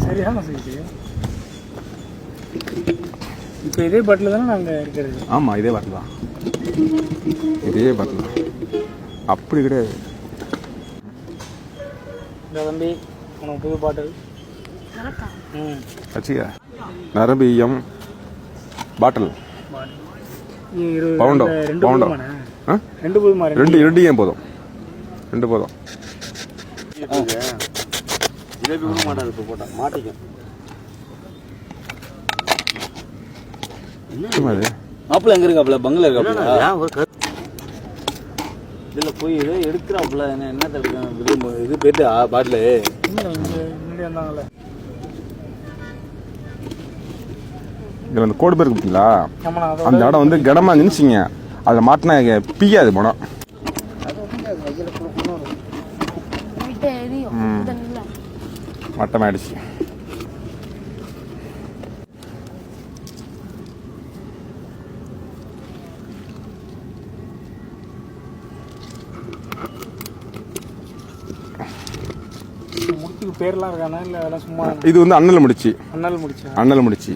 சரியான சைஸு. இப்போ இதே பாட்டில் தானே நாங்கள் இருக்கிறது? ஆமாம், இதே பாட்டில் தான். இதே பாட்டில் தான், அப்படி கிடையாது. இந்த தம்பி உனக்கு புது பாட்டில். கட்சியா நரம்பியம் பாட்டில் பவுண்டோ பவுண்டோ ரெண்டு போதுமா? ரெண்டு ஏன் போதும், ரெண்டு போதும். ஜிலேபி கூட மாட்டாது, இப்போ போட்டா மாட்டிக்கும். மாப்பிள்ள எங்க இருக்காப்புல? பங்களா இருக்காப்புல. இதுல போய் ஏதோ எடுக்கிறாப்புல. என்ன தடுக்க இது போயிட்டு பாட்டில் இதில் அந்த கோடு பேர் பார்த்தீங்களா? அந்த இடம் வந்து கடமா நினைச்சிங்க, அதில் மாட்டினா பியாது பணம். மட்டமாயிடுச்சு. பேர்லாம் இருக்கானா இல்லை அதெல்லாம் சும்மா? இது வந்து அண்ணல் முடிச்சு. அண்ணல் முடிச்சு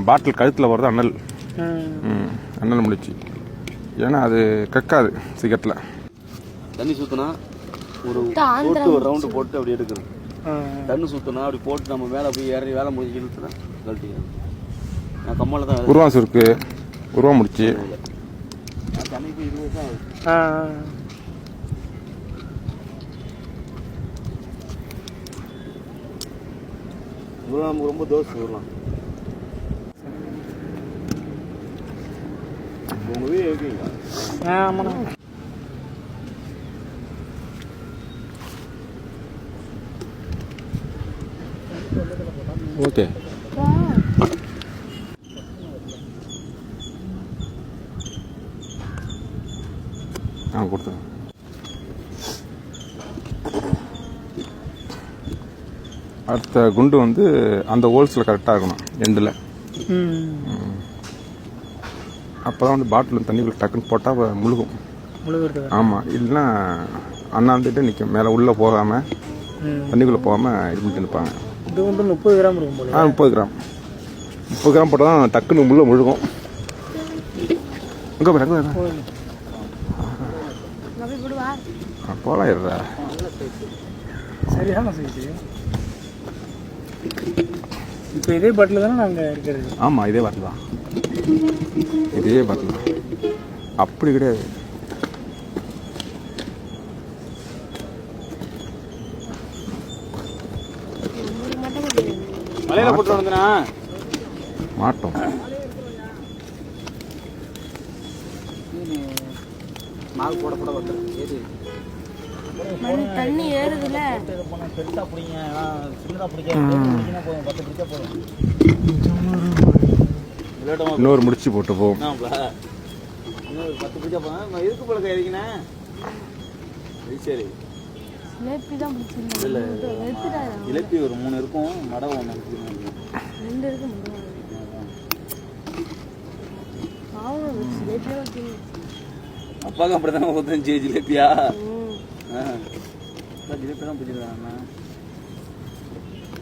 பாட்டில் கழுத்தில் போகிறது அண்ணல். அண்ணல் முடிச்சு. ஏன்னா அது கக்காது சிகரெட்டில். தண்ணி சுற்றினா ஒரு ரவுண்டு போட்டு அப்படி எடுக்கணும். தண்ணி சுற்றினா அப்படி போட்டு நம்ம மேலே போய் இறங்கி வேலை முடிஞ்சு இழுத்துனா கழட்டிக்கணும். நான் கம்மாவில் தான் உருவம் சுருக்கு, உருவம் முடிச்சு. தண்ணி போய் 20 வருஷம் ஆகுது. நமக்கு ரொம்ப தோசை வரலாம். உங்க வீடு இருக்கீங்களா? ஆமாண்ணா. ஓகே. கொடுத்தேன். அடுத்த குண்டு வந்து அந்த ஹோல்ஸில் கரெக்டாக இருக்கணும் எண்டில். அப்போ தான் வந்து பாட்டில் தண்ணிக்குள்ளே டக்குன்னு போட்டால் முழுகும். ஆமாம், இல்லைன்னா அண்ணாந்துட்டு நிற்கும். மேலே உள்ளே போகாமல் தண்ணிக்குள்ளே போகாமல் இது பண்ணிட்டு நிற்பாங்க. இது வந்து 30 கிராம் இருக்கும். 30 கிராம். 30 கிராம் போட்டால் தான் டக்குன்னு முள்ள முழுகும். இங்கே போகலாம் இருடா. சரியான சைஸு. இப்போ இதே பாட்டில் தானே நாங்கள் இருக்கிறது? ஆமாம், இதே பாட்டில் தான். இதே பாட்டில் தான், அப்படி கிடையாது. மலையில போட்டு வந்தனா மாட்டோம். மால் போட போட வந்துருக்கு. தண்ணி ஏறுதுல பெருசா பிடிங்க, சின்னதா பிடிக்காது. போதும் 10 பிடிச்சா போதும். இன்னொரு முடிச்சு போட்டு போவோம். இன்னொரு 10 பிடிச்சா போதும். இருக்கு போல கைதிங்கண்ணா. சரி ஜிலேபி தான் பிடிச்சிருந்தேன். ஜிலேபி ஒரு 3 இருக்கும். மடை 1 2 இருக்கு. அப்பாவுக்கு அப்படித்தானே ஒருத்தன் ஜிலேபியா? ஜிலேபி தான் பிடிச்சிருக்காங்க.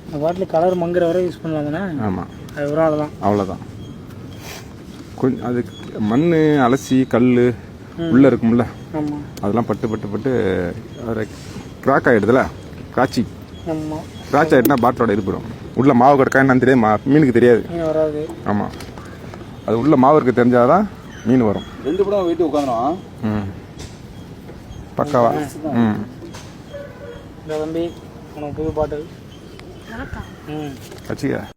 இந்த பாட்டில் கலர் மங்குற வரை யூஸ் பண்ணலாம் தானே? ஆமாம், அது ஒரு ஆள் தான். அவ்வளோதான். கொஞ்சம் அது மண் அலசி கல் உள்ளே இருக்கும்ல, அதெல்லாம் பட்டு பட்டு பட்டு அது கிராக் ஆகிடுதுல. கிராச்சி கிராச் ஆகிட்டுனா பாட்டிலோட இருப்பிடும். உள்ள மாவு கிடக்கா என்னன்னு தெரியாது, மீனுக்கு தெரியாது. ஆமாம், அது உள்ள மாவு இருக்க தெரிஞ்சாதான் மீன் வரும். 2 படம் வீட்டு உட்காந்துரும். பக்காவா. இந்த தம்பி உனக்கு புது பாட்டில். கட்சியா